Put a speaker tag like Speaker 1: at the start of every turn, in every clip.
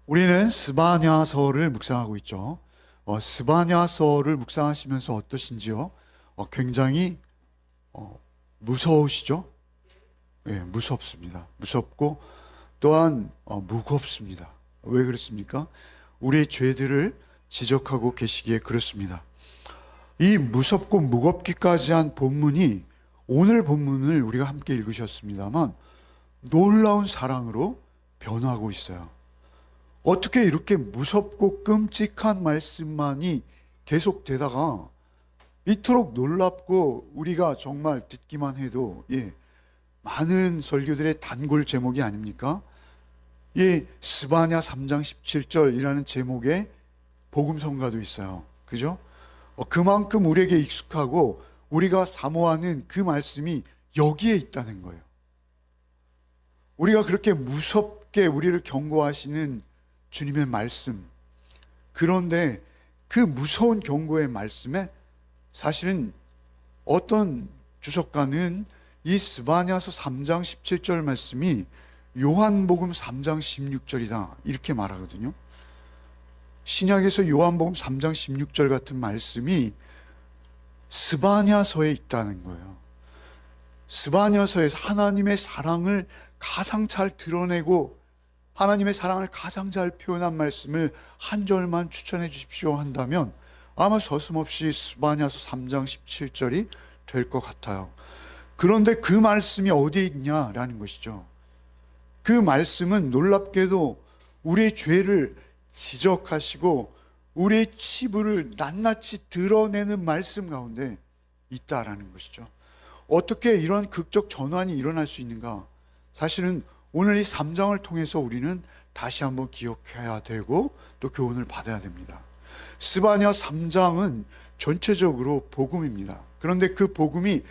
Speaker 1: 우리는 스바냐서를 묵상하고 있죠. 스바냐서를 묵상하시면서 어떠신지요? 굉장히 무서우시죠? 예, 무섭습니다. 무섭고 또한 무겁습니다. 왜 그렇습니까? 우리의 죄들을 지적하고 계시기에 그렇습니다. 이 무섭고 무겁기까지 한 본문이 오늘 본문을 우리가 함께 읽으셨습니다만 놀라운 사랑으로 변화하고 있어요. 어떻게 이렇게 무섭고 끔찍한 말씀만이 계속되다가 이토록 놀랍고 우리가 정말 듣기만 해도 많은 설교들의 단골 제목이 아닙니까? 스바냐 3장 17절이라는 제목의 복음성가도 있어요. 그죠? 그만큼 우리에게 익숙하고 우리가 사모하는 그 말씀이 여기에 있다는 거예요. 우리가 그렇게 무섭게 우리를 경고하시는 주님의 말씀, 그런데 그 무서운 경고의 말씀에 사실은 어떤 주석가는 이 스바냐서 3장 17절 말씀이 요한복음 3장 16절이다 이렇게 말하거든요. 신약에서 요한복음 3장 16절 같은 말씀이 스바냐서에 있다는 거예요. 스바냐서에서 하나님의 사랑을 가장 잘 드러내고 하나님의 사랑을 가장 잘 표현한 말씀을 한 절만 추천해 주십시오 한다면 아마 서슴없이 스바냐서 3장 17절이 될 것 같아요. 그런데 그 말씀이 어디에 있냐라는 것이죠. 그 말씀은 놀랍게도 우리의 죄를 지적하시고 우리의 치부를 낱낱이 드러내는 말씀 가운데 있다라는 것이죠. 어떻게 이런 극적 전환이 일어날 수 있는가? 사실은 오늘 이 3장을 통해서 우리는 다시 한번 기억해야 되고 또 교훈을 받아야 됩니다. 스바냐 3장은 전체적으로 복음입니다. 그런데 그 복음이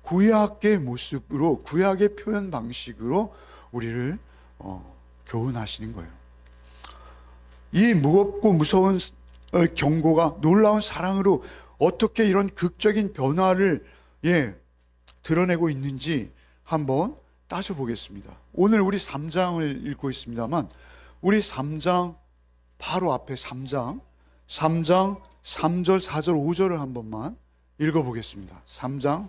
Speaker 1: 구약의 모습으로, 구약의 표현 방식으로 우리를 교훈하시는 거예요. 이 무겁고 무서운 경고가 놀라운 사랑으로 어떻게 이런 극적인 변화를 드러내고 있는지 한번 따져보겠습니다. 오늘 우리 3장을 읽고 있습니다만 우리 3장 바로 앞에 3장 3절, 4절, 5절을 한 번만 읽어보겠습니다. 3장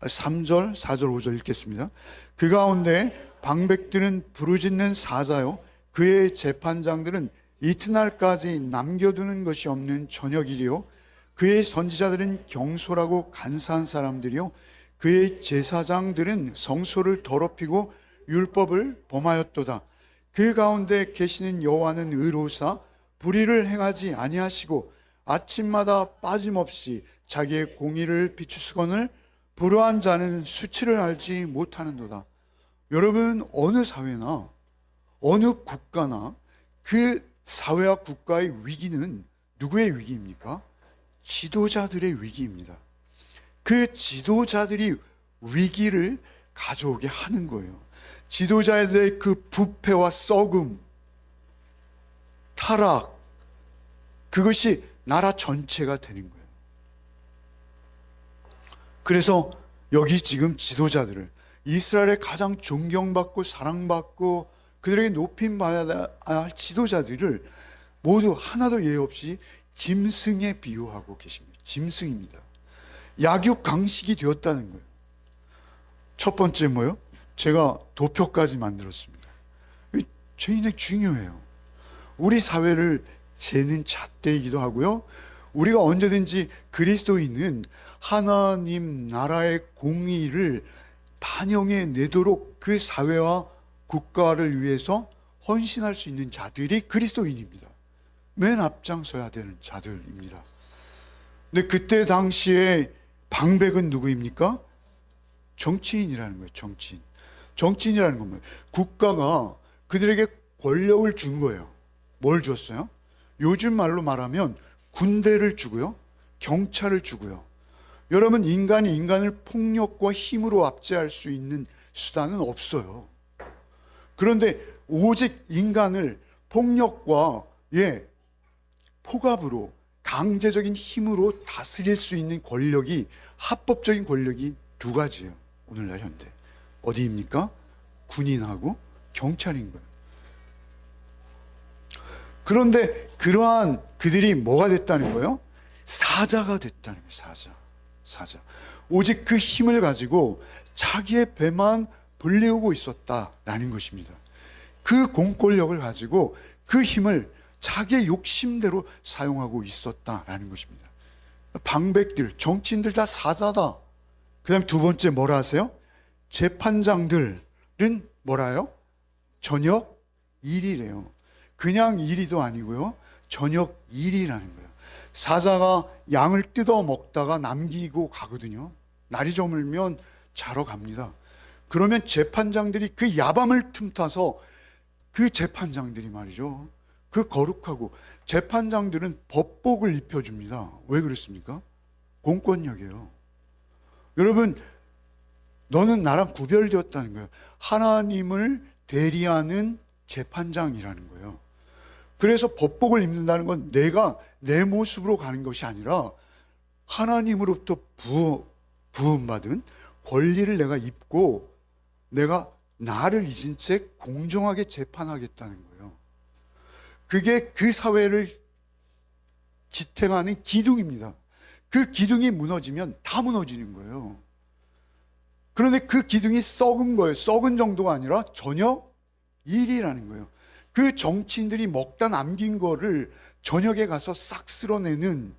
Speaker 1: 3절, 4절, 5절 읽겠습니다. 그 가운데 방백들은 부르짖는 사자요 그의 재판장들은 이튿날까지 남겨두는 것이 없는 저녁이리요 그의 선지자들은 경솔하고 간사한 사람들이요 그의 제사장들은 성소를 더럽히고 율법을 범하였도다. 그 가운데 계시는 여호와는 의로우사 불의를 행하지 아니하시고 아침마다 빠짐없이 자기의 공의를 비추시거늘 불의한 자는 수치를 알지 못하는도다. 여러분, 어느 사회나 어느 국가나 그 사회와 국가의 위기는 누구의 위기입니까? 지도자들의 위기입니다. 그 지도자들이 위기를 가져오게 하는 거예요. 지도자들의 그 부패와 썩음, 타락, 그것이 나라 전체가 되는 거예요. 그래서 여기 지금 지도자들을 이스라엘의 가장 존경받고 사랑받고 그들에게 높임받아야 할 지도자들을 모두 하나도 예외 없이 짐승에 비유하고 계십니다. 짐승입니다. 약육강식이 되었다는 거예요. 첫 번째 뭐요? 제가 도표까지 만들었습니다. 굉장히 중요해요. 우리 사회를 재는 잣대이기도 하고요. 우리가 언제든지 그리스도인은 하나님 나라의 공의를 반영해 내도록 그 사회와 국가를 위해서 헌신할 수 있는 자들이 그리스도인입니다. 맨 앞장서야 되는 자들입니다. 근데 그때 당시에 방백은 누구입니까? 정치인이라는 거예요. 정치인이라는 건 뭐예요? 국가가 그들에게 권력을 준 거예요. 뭘 줬어요? 요즘 말로 말하면 군대를 주고요, 경찰을 주고요. 여러분, 인간이 인간을 폭력과 힘으로 압제할 수 있는 수단은 없어요. 그런데 오직 인간을 폭력과 폭압으로 강제적인 힘으로 다스릴 수 있는 권력이, 합법적인 권력이 두 가지예요. 오늘날 현대 어디입니까? 군인하고 경찰인 거예요. 그런데 그러한 그들이 뭐가 됐다는 거예요? 사자가 됐다는 거예요. 사자. 오직 그 힘을 가지고 자기의 배만 불리우고 있었다라는 것입니다. 그 공권력을 가지고 그 힘을 자기의 욕심대로 사용하고 있었다라는 것입니다. 방백들, 정치인들 다 사자다. 그 다음에 두 번째 뭐라 하세요? 재판장들은 뭐라요? 저녁 일이래요. 그냥 일이도 아니고요, 저녁 일이라는 거예요. 사자가 양을 뜯어 먹다가 남기고 가거든요. 날이 저물면 자러 갑니다. 그러면 재판장들이 그 야밤을 틈타서 그 재판장들이 말이죠, 그 거룩하고 재판장들은 법복을 입혀줍니다. 왜 그렇습니까? 공권력이에요. 여러분, 너는 나랑 구별되었다는 거예요. 하나님을 대리하는 재판장이라는 거예요. 그래서 법복을 입는다는 건 내가 내 모습으로 가는 것이 아니라 하나님으로부터 부음받은 권리를 내가 입고 내가 나를 잊은 채 공정하게 재판하겠다는 거예요. 그게 그 사회를 지탱하는 기둥입니다. 그 기둥이 무너지면 다 무너지는 거예요. 그런데 그 기둥이 썩은 거예요. 썩은 정도가 아니라 전혀 일이라는 거예요. 그 정치인들이 먹다 남긴 거를 저녁에 가서 싹 쓸어내는,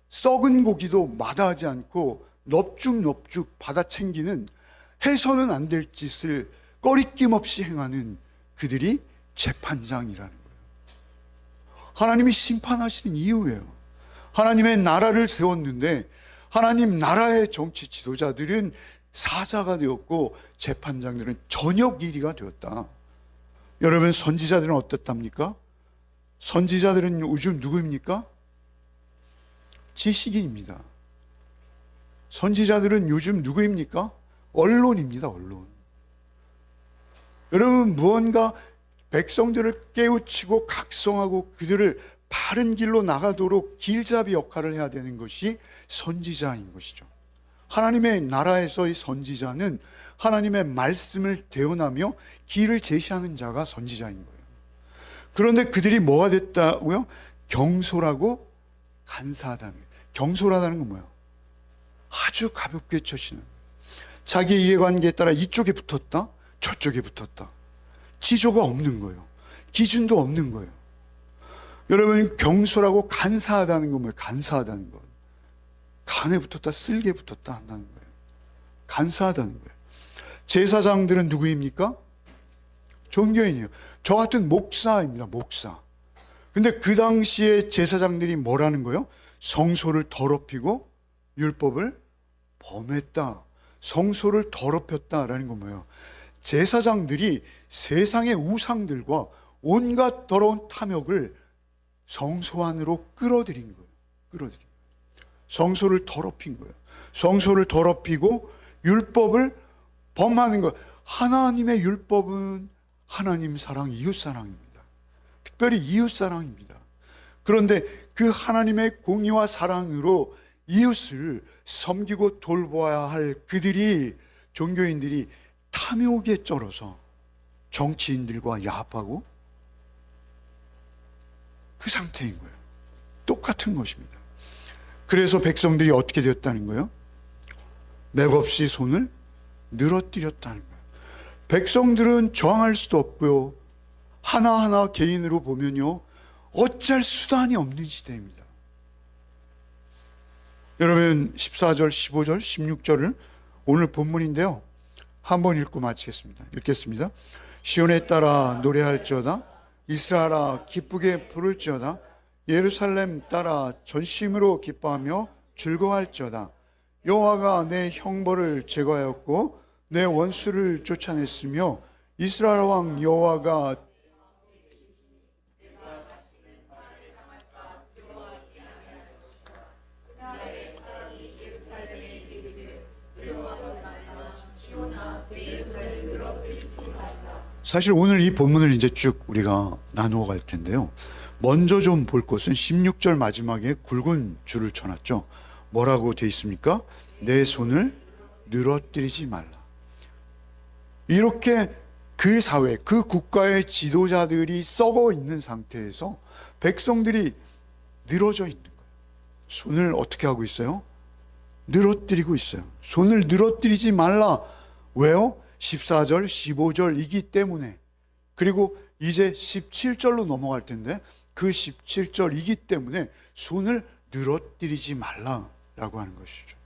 Speaker 1: 썩은 고기도 마다하지 않고 넙죽넙죽 받아 챙기는, 해서는 안 될 짓을 꺼리낌 없이 행하는 그들이 재판장이라는 거예요. 하나님이 심판하시는 이유예요. 하나님의 나라를 세웠는데 하나님 나라의 정치 지도자들은 사자가 되었고 재판장들은 저녁 일이가 되었다. 여러분, 선지자들은 어떻답니까? 선지자들은 요즘 누구입니까? 지식인입니다. 선지자들은 요즘 누구입니까? 언론입니다. 언론. 여러분, 무언가 백성들을 깨우치고 각성하고 그들을 바른 길로 나가도록 길잡이 역할을 해야 되는 것이 선지자인 것이죠. 하나님의 나라에서의 선지자는 하나님의 말씀을 대언하며 길을 제시하는 자가 선지자인 거예요. 그런데 그들이 뭐가 됐다고요? 경솔하고 간사하다는 거예요. 경솔하다는 건 뭐예요? 아주 가볍게 쳐시는 거예요. 자기 이해관계에 따라 이쪽에 붙었다, 저쪽에 붙었다. 지조가 없는 거예요. 기준도 없는 거예요. 여러분, 경솔하고 간사하다는 건 뭐예요? 간사하다는 건 간에 붙었다, 쓸개 붙었다 한다는 거예요. 간사하다는 거예요. 제사장들은 누구입니까? 종교인이에요. 저 같은 목사입니다. 목사. 근데 그 당시에 제사장들이 뭐라는 거예요? 성소를 더럽히고 율법을 범했다. 성소를 더럽혔다라는 건 뭐예요? 제사장들이 세상의 우상들과 온갖 더러운 탐욕을 성소 안으로 끌어들인 거예요. 끌어들인 거예요. 성소를 더럽힌 거예요. 성소를 더럽히고 율법을 범하는 거예요. 하나님의 율법은 하나님 사랑, 이웃 사랑입니다. 특별히 이웃 사랑입니다. 그런데 그 하나님의 공의와 사랑으로 이웃을 섬기고 돌보아야 할 그들이, 종교인들이 탐욕에 쩔어서 정치인들과 야합하고 그 상태인 거예요. 똑같은 것입니다. 그래서 백성들이 어떻게 되었다는 거예요? 맥없이 손을 늘어뜨렸다는 거예요. 백성들은 저항할 수도 없고요, 하나하나 개인으로 보면요, 어찌할 수단이 없는 시대입니다. 여러분, 14절, 15절, 16절을 오늘 본문인데요, 한번 읽고 마치겠습니다. 읽겠습니다. 시온에 따라 노래할지어다, 이스라엘아 기쁘게 부를지어다, 예루살렘 따라 전심으로 기뻐하며 즐거워할지어다. 여호와가 내 형벌을 제거하였고 내 원수를 쫓아냈으며 이스라엘 왕 여호와가 사실 오늘 이 본문을 이제 쭉 우리가 나누어 갈 텐데요, 먼저 좀 볼 것은 16절 마지막에 굵은 줄을 쳐놨죠. 뭐라고 돼 있습니까? 내 손을 늘어뜨리지 말라. 이렇게 그 사회, 그 국가의 지도자들이 썩어 있는 상태에서 백성들이 늘어져 있는 거예요. 손을 어떻게 하고 있어요? 늘어뜨리고 있어요. 손을 늘어뜨리지 말라. 왜요? 14절, 15절이기 때문에. 그리고 이제 17절로 넘어갈 텐데 그 17절이기 때문에 손을 늘어뜨리지 말라라고 하는 것이죠.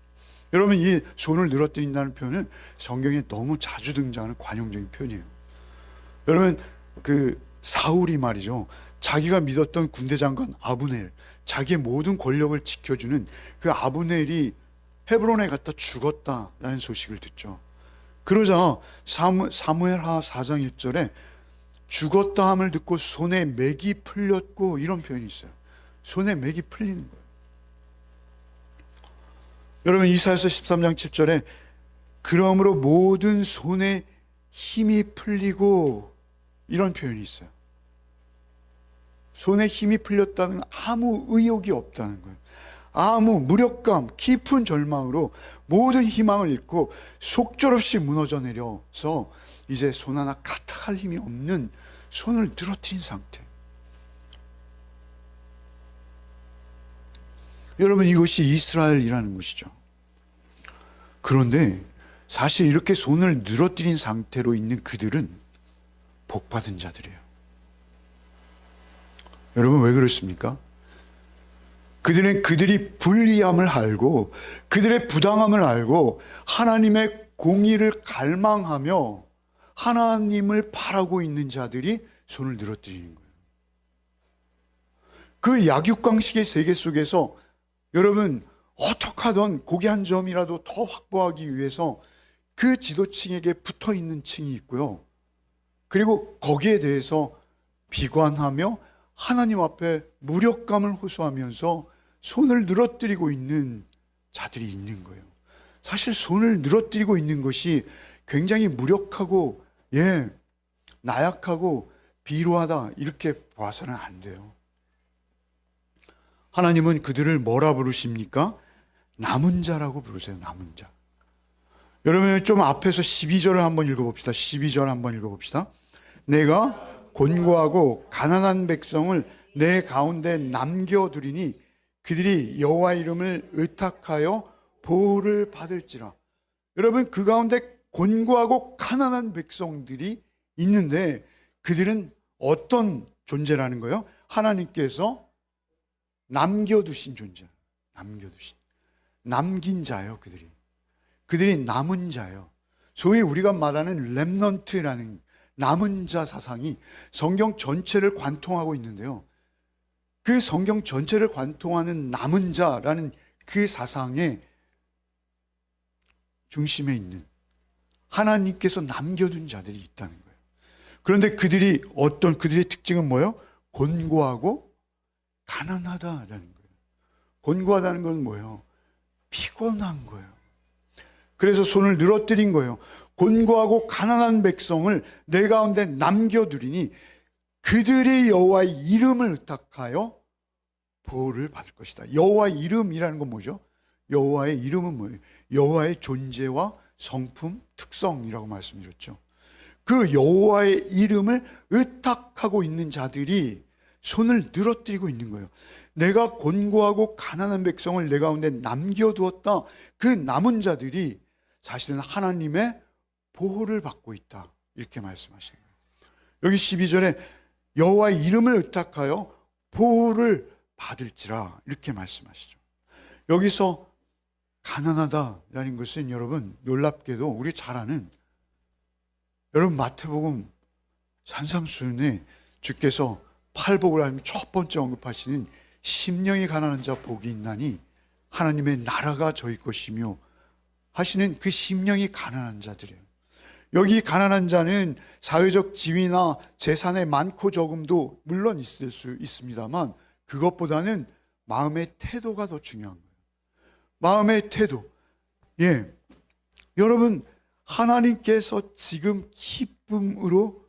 Speaker 1: 여러분, 이 손을 늘어뜨린다는 표현은 성경에 너무 자주 등장하는 관용적인 표현이에요. 여러분, 그 사울이 말이죠, 자기가 믿었던 군대 장관 아브넬, 자기의 모든 권력을 지켜주는 그 아브넬이 헤브론에 갔다 죽었다라는 소식을 듣죠. 그러자 사무엘하 4장 1절에 죽었다 함을 듣고 손에 맥이 풀렸고, 이런 표현이 있어요. 손에 맥이 풀리는 거예요. 여러분, 이사야서 13장 7절에 그러므로 모든 손에 힘이 풀리고, 이런 표현이 있어요. 손에 힘이 풀렸다는 아무 의욕이 없다는 거예요. 아무 무력감, 깊은 절망으로 모든 희망을 잃고 속절없이 무너져 내려서 이제 손 하나 까딱할 힘이 없는 손을 늘어뜨린 상태. 여러분, 이것이 이스라엘이라는 것이죠. 그런데 사실 이렇게 손을 늘어뜨린 상태로 있는 그들은 복받은 자들이에요. 여러분, 왜 그렇습니까? 그들이 불리함을 알고 그들의 부당함을 알고 하나님의 공의를 갈망하며 하나님을 바라고 있는 자들이 손을 늘어뜨리는 거예요. 그 약육강식의 세계 속에서 여러분, 어떻게 하든 고기 한 점이라도 더 확보하기 위해서 그 지도층에게 붙어 있는 층이 있고요. 그리고 거기에 대해서 비관하며 하나님 앞에 무력감을 호소하면서 손을 늘어뜨리고 있는 자들이 있는 거예요. 사실 손을 늘어뜨리고 있는 것이 굉장히 무력하고, 나약하고 비루하다, 이렇게 봐서는 안 돼요. 하나님은 그들을 뭐라 부르십니까? 남은 자라고 부르세요. 남은 자. 여러분, 좀 앞에서 12절을 한번 읽어봅시다. 12절 한번 읽어봅시다. 내가 곤고하고 가난한 백성을 내 가운데 남겨두리니 그들이 여호와 이름을 의탁하여 보호를 받을지라. 여러분, 그 가운데 곤고하고 가난한 백성들이 있는데 그들은 어떤 존재라는 거예요? 하나님께서 남겨두신 존재. 남긴 자예요. 그들이 남은 자예요. 소위 우리가 말하는 렘넌트라는 남은 자 사상이 성경 전체를 관통하고 있는데요. 그 성경 전체를 관통하는 남은 자라는 그 사상의 중심에 있는 하나님께서 남겨둔 자들이 있다는 거예요. 그런데 그들의 특징은 뭐예요? 곤고하고 가난하다라는 거예요. 곤고하다는 건 뭐예요? 피곤한 거예요. 그래서 손을 늘어뜨린 거예요. 곤고하고 가난한 백성을 내 가운데 남겨두리니 그들이 여호와의 이름을 의탁하여 보호를 받을 것이다. 여호와의 이름이라는 건 뭐죠? 여호와의 이름은 뭐예요? 여호와의 존재와 성품, 특성이라고 말씀드렸죠. 그 여호와의 이름을 의탁하고 있는 자들이 손을 늘어뜨리고 있는 거예요. 내가 곤고하고 가난한 백성을 내 가운데 남겨두었다. 그 남은 자들이 사실은 하나님의 보호를 받고 있다, 이렇게 말씀하시는 거예요. 여기 12절에 여호와의 이름을 의탁하여 보호를 받을지라, 이렇게 말씀하시죠. 여기서 가난하다라는 것은 여러분, 놀랍게도 우리 잘 아는, 여러분, 마태복음 산상수훈에 주께서 팔복을 하면 첫 번째 언급하시는 심령이 가난한 자 복이 있나니 하나님의 나라가 저희 것이며 하시는 그 심령이 가난한 자들이에요. 여기 가난한 자는 사회적 지위나 재산의 많고 적음도 물론 있을 수 있습니다만 그것보다는 마음의 태도가 더 중요한 거예요. 마음의 태도. 여러분, 하나님께서 지금 기쁨으로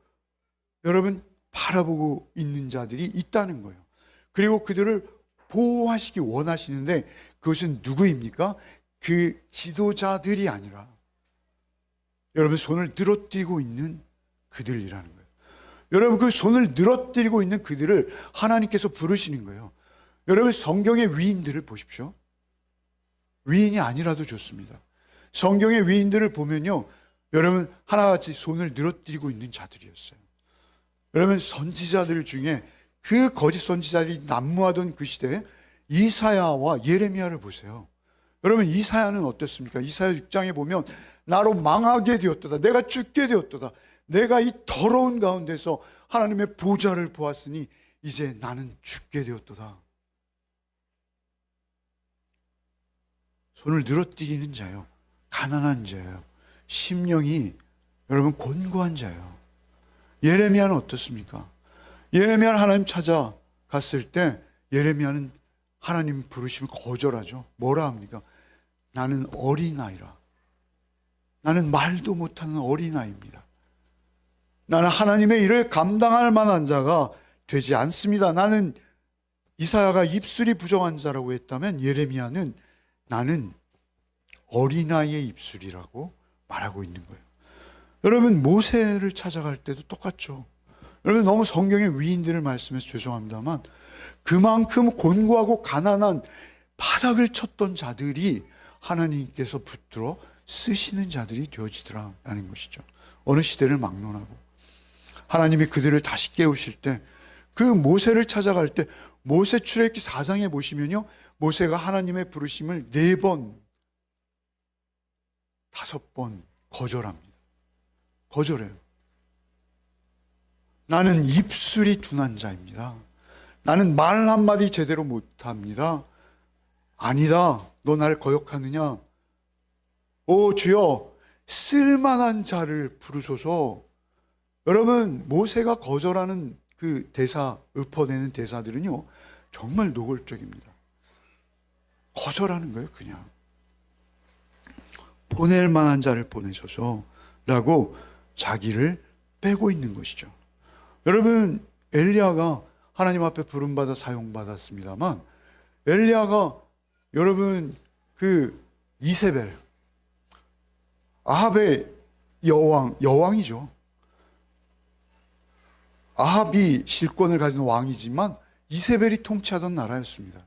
Speaker 1: 여러분 바라보고 있는 자들이 있다는 거예요. 그리고 그들을 보호하시기 원하시는데 그것은 누구입니까? 그 지도자들이 아니라 여러분 손을 늘어뜨리고 있는 그들이라는 거예요. 여러분, 그 손을 늘어뜨리고 있는 그들을 하나님께서 부르시는 거예요. 여러분, 성경의 위인들을 보십시오. 위인이 아니라도 좋습니다. 성경의 위인들을 보면요, 여러분, 하나같이 손을 늘어뜨리고 있는 자들이었어요. 여러분, 선지자들 중에 그 거짓 선지자들이 난무하던 그 시대에 이사야와 예레미야를 보세요. 여러분, 이사야는 어떻습니까? 이사야 6장에 보면 나로 망하게 되었도다. 내가 죽게 되었도다. 내가 이 더러운 가운데서 하나님의 보좌를 보았으니 이제 나는 죽게 되었도다. 손을 늘어뜨리는 자요, 가난한 자요, 심령이 여러분 곤고한 자요. 예레미야는 어떻습니까? 예레미야는 하나님 찾아갔을 때 예레미야는 하나님 부르심을 거절하죠. 뭐라 합니까? 나는 어린아이라. 나는 말도 못하는 어린아이입니다. 나는 하나님의 일을 감당할 만한 자가 되지 않습니다. 나는, 이사야가 입술이 부정한 자라고 했다면 예레미야는 나는 어린아이의 입술이라고 말하고 있는 거예요. 여러분, 모세를 찾아갈 때도 똑같죠. 여러분, 너무 성경의 위인들을 말씀해서 죄송합니다만 그만큼 곤고하고 가난한 바닥을 쳤던 자들이 하나님께서 붙들어 쓰시는 자들이 되어지더라는 것이죠. 어느 시대를 막론하고 하나님이 그들을 다시 깨우실 때, 그 모세를 찾아갈 때 모세 출애굽기 4장에 보시면요, 모세가 하나님의 부르심을 4번, 5번 거절합니다. 거절해요. 나는 입술이 둔한 자입니다. 나는 말 한마디 제대로 못합니다. 아니다, 너 날 거역하느냐? 오 주여, 쓸만한 자를 부르소서. 여러분, 모세가 거절하는 그 대사, 읊어내는 대사들은요 정말 노골적입니다. 거절하는 거예요. 그냥 보낼 만한 자를 보내소서라고 자기를 빼고 있는 것이죠. 여러분, 엘리야가 하나님 앞에 부름받아 사용받았습니다만, 엘리야가 여러분 그 이세벨, 아합의 여왕이죠. 아합이 실권을 가진 왕이지만 이세벨이 통치하던 나라였습니다.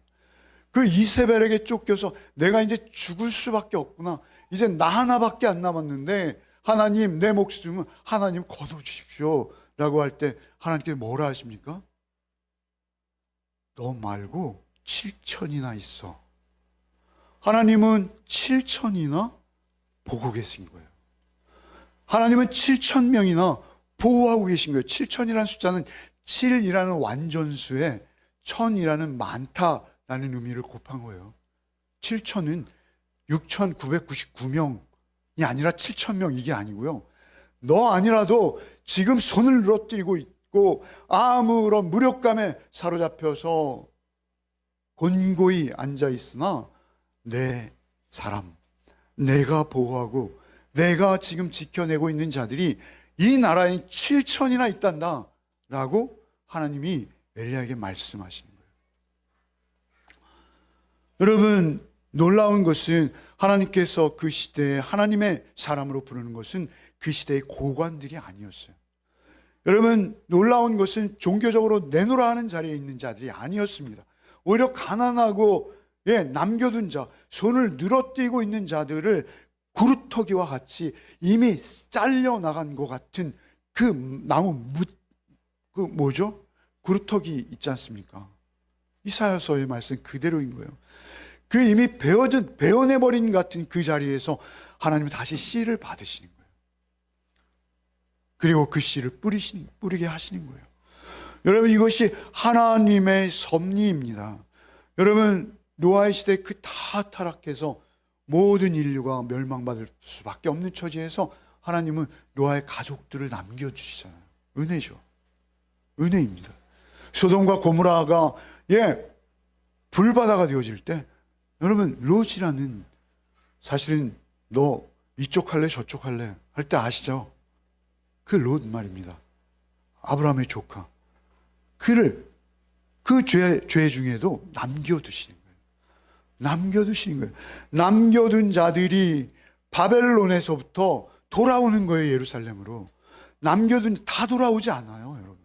Speaker 1: 그 이세벨에게 쫓겨서 내가 이제 죽을 수밖에 없구나, 이제 나 하나밖에 안 남았는데 하나님, 내 목숨은 하나님 거둬주십시오 라고 할 때 하나님께서 뭐라 하십니까? 너 말고 7천이나 있어. 하나님은 7천이나 보고 계신 거예요. 하나님은 7,000명이나 보호하고 계신 거예요. 7천이라는 숫자는 7이라는 완전수에 1000이라는 많다라는 의미를 곱한 거예요. 7천은 6,999명이 아니라 7,000명, 이게 아니고요. 너 아니라도 지금 손을 늘어뜨리고 있고 아무런 무력감에 사로잡혀서 곤고히 앉아 있으나 내 사람, 내가 보호하고 내가 지금 지켜내고 있는 자들이 이 나라에 7천이나 있단다 라고 하나님이 엘리야에게 말씀하시는 거예요. 여러분, 놀라운 것은 하나님께서 그 시대에 하나님의 사람으로 부르는 것은 그 시대의 고관들이 아니었어요. 여러분, 놀라운 것은 종교적으로 내놓으라 하는 자리에 있는 자들이 아니었습니다. 오히려 가난하고 남겨둔 자, 손을 늘어뜨리고 있는 자들을 구루터기와 같이 이미 잘려나간 것 같은 그 나무 그 뭐죠? 구루터기 있지 않습니까? 이사야서의 말씀 그대로인 거예요. 그 이미 베어내버린 같은 그 자리에서 하나님은 다시 씨를 받으시는 거예요. 그리고 그 씨를 뿌리게 하시는 거예요. 여러분, 이것이 하나님의 섭리입니다. 여러분, 노아의 시대에 그 다 타락해서 모든 인류가 멸망받을 수밖에 없는 처지에서 하나님은 노아의 가족들을 남겨주시잖아요. 은혜죠. 은혜입니다. 소돔과 고모라가 불바다가 되어질 때, 여러분, 롯이라는, 사실은 너 이쪽 할래 저쪽 할래 할 때 아시죠? 그 롯 말입니다. 아브라함의 조카. 그를 그 죄 중에도 남겨두시는 거예요. 남겨두시는 거예요. 남겨둔 자들이 바벨론에서부터 돌아오는 거예요. 예루살렘으로. 남겨둔 다 돌아오지 않아요, 여러분.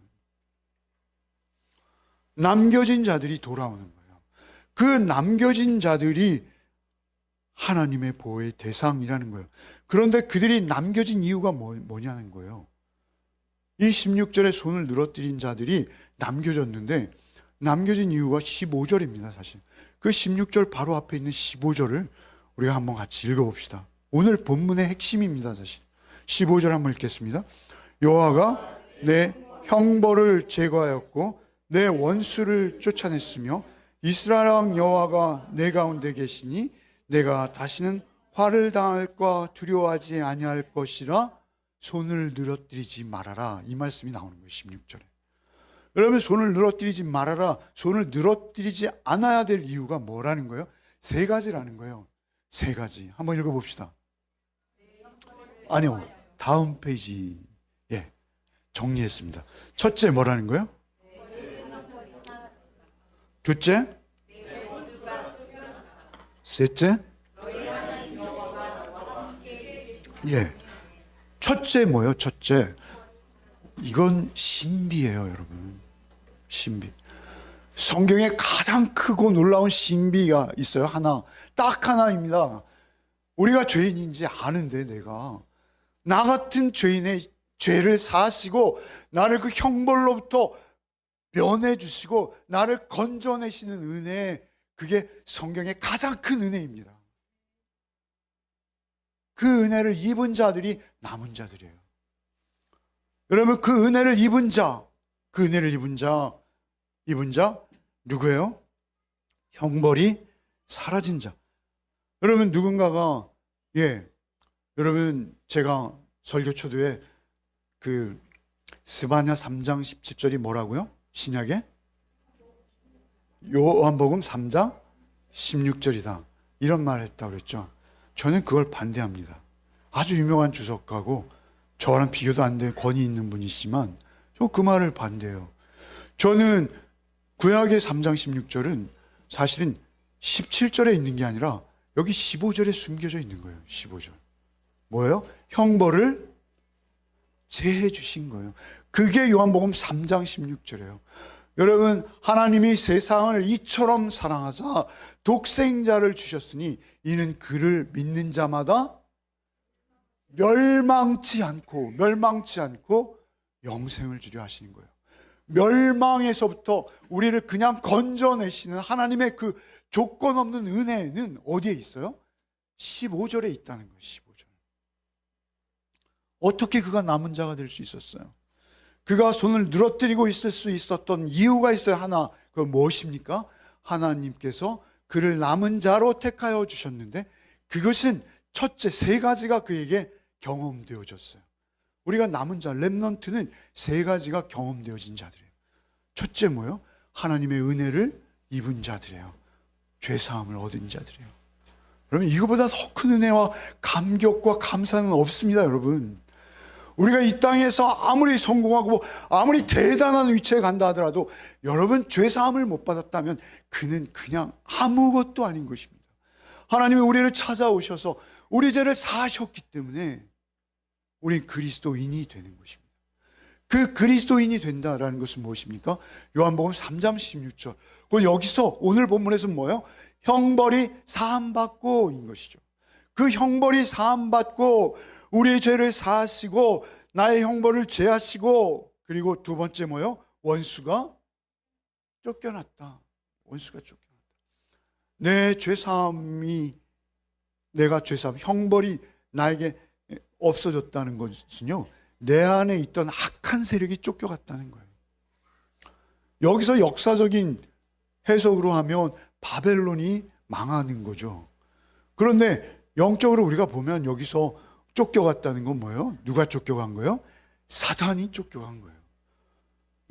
Speaker 1: 남겨진 자들이 돌아오는 거예요. 그 남겨진 자들이 하나님의 보호의 대상이라는 거예요. 그런데 그들이 남겨진 이유가 뭐냐는 거예요. 이 16절에 손을 늘어뜨린 자들이 남겨졌는데 남겨진 이유가 15절입니다, 사실. 그 16절 바로 앞에 있는 15절을 우리가 한번 같이 읽어봅시다. 오늘 본문의 핵심입니다, 사실. 15절 한번 읽겠습니다. 여호와가 내 형벌을 제거하였고 내 원수를 쫓아냈으며 이스라엘 왕 여호와가 내 가운데 계시니 내가 다시는 화를 당할까 두려워하지 아니할 것이라 손을 늘어뜨리지 말아라. 이 말씀이 나오는 거예요, 16절에. 여러분, 손을 늘어뜨리지 말아라. 손을 늘어뜨리지 않아야 될 이유가 뭐라는 거예요? 세 가지라는 거예요. 세 가지. 한번 읽어봅시다. 아니요, 다음 페이지. 예, 정리했습니다. 첫째 뭐라는 거예요? 둘째? 셋째? 예. 첫째 뭐예요? 첫째. 이건 신비예요, 여러분. 신비. 성경에 가장 크고 놀라운 신비가 있어요. 하나. 딱 하나입니다. 우리가 죄인인지 아는데 내가 나 같은 죄인의 죄를 사하시고 나를 그 형벌로부터 면해 주시고 나를 건져내시는 은혜, 그게 성경의 가장 큰 은혜입니다. 그 은혜를 입은 자들이 남은 자들이에요. 여러분, 그 은혜를 입은 자, 그 은혜를 입은 자 누구예요? 형벌이 사라진 자. 여러분, 누군가가 여러분, 제가 설교 초두에 그 스바냐 3장 17절이 뭐라고요? 신약에? 요한복음 3장 16절이다. 이런 말을 했다고 그랬죠. 저는 그걸 반대합니다. 아주 유명한 주석가고 저랑 비교도 안 되는 권위 있는 분이시지만 저 그 말을 반대해요. 저는 구약의 3장 16절은 사실은 17절에 있는 게 아니라 여기 15절에 숨겨져 있는 거예요. 15절. 뭐예요? 형벌을 제해 주신 거예요. 그게 요한복음 3장 16절이에요. 여러분, 하나님이 세상을 이처럼 사랑하사 독생자를 주셨으니 이는 그를 믿는 자마다 멸망치 않고 영생을 주려 하시는 거예요. 멸망에서부터 우리를 그냥 건져내시는 하나님의 그 조건 없는 은혜는 어디에 있어요? 15절에 있다는 거예요. 15절. 어떻게 그가 남은 자가 될 수 있었어요? 그가 손을 늘어뜨리고 있을 수 있었던 이유가 있어요. 하나, 그건 무엇입니까? 하나님께서 그를 남은 자로 택하여 주셨는데 그것은 첫째, 세 가지가 그에게 경험되어졌어요. 우리가 남은 자, 렘넌트는 세 가지가 경험되어진 자들이에요. 첫째 뭐예요? 하나님의 은혜를 입은 자들이에요. 죄사함을 얻은 자들이에요. 여러분, 이거보다 더 큰 은혜와 감격과 감사는 없습니다, 여러분. 우리가 이 땅에서 아무리 성공하고 아무리 대단한 위치에 간다 하더라도 여러분, 죄사함을 못 받았다면 그는 그냥 아무것도 아닌 것입니다. 하나님이 우리를 찾아오셔서 우리 죄를 사하셨기 때문에 우린 그리스도인이 되는 것입니다. 그 그리스도인이 된다라는 것은 무엇입니까? 요한복음 3장 16절. 그 여기서 오늘 본문에서는 뭐예요? 형벌이 사함받고인 것이죠. 그 형벌이 사함받고 우리의 죄를 사하시고 나의 형벌을 제하시고, 그리고 두 번째 뭐예요? 원수가 쫓겨났다. 원수가 쫓겨났다. 내 죄사함이, 내가 죄사함, 형벌이 나에게 없어졌다는 것은요, 내 안에 있던 악한 세력이 쫓겨갔다는 거예요. 여기서 역사적인 해석으로 하면 바벨론이 망하는 거죠. 그런데 영적으로 우리가 보면 여기서 쫓겨갔다는 건 뭐예요? 누가 쫓겨간 거예요? 사단이 쫓겨간 거예요.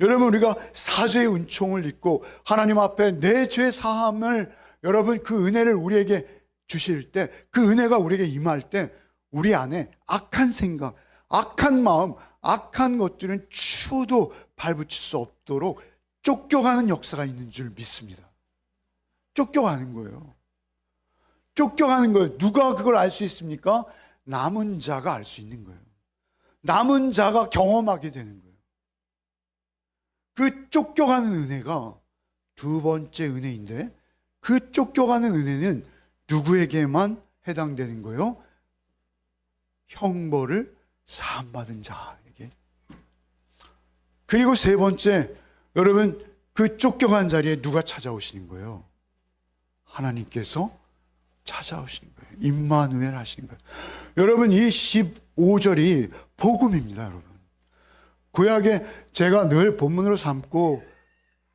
Speaker 1: 여러분, 우리가 사죄의 은총을 입고 하나님 앞에 내 죄 사함을, 여러분, 그 은혜를 우리에게 주실 때, 그 은혜가 우리에게 임할 때 우리 안에 악한 생각, 악한 마음, 악한 것들은 추도 발붙일 수 없도록 쫓겨가는 역사가 있는 줄 믿습니다. 쫓겨가는 거예요. 쫓겨가는 거예요. 누가 그걸 알 수 있습니까? 남은 자가 알 수 있는 거예요. 남은 자가 경험하게 되는 거예요. 그 쫓겨가는 은혜가 두 번째 은혜인데, 그 쫓겨가는 은혜는 누구에게만 해당되는 거예요? 형벌을 사함받은 자에게. 그리고 세 번째, 여러분, 그 쫓겨간 자리에 누가 찾아오시는 거예요? 하나님께서 찾아오시는 거예요. 임마누엘 하시는 거예요. 여러분, 이 15절이 복음입니다, 여러분. 구약에 제가 늘 본문으로 삼고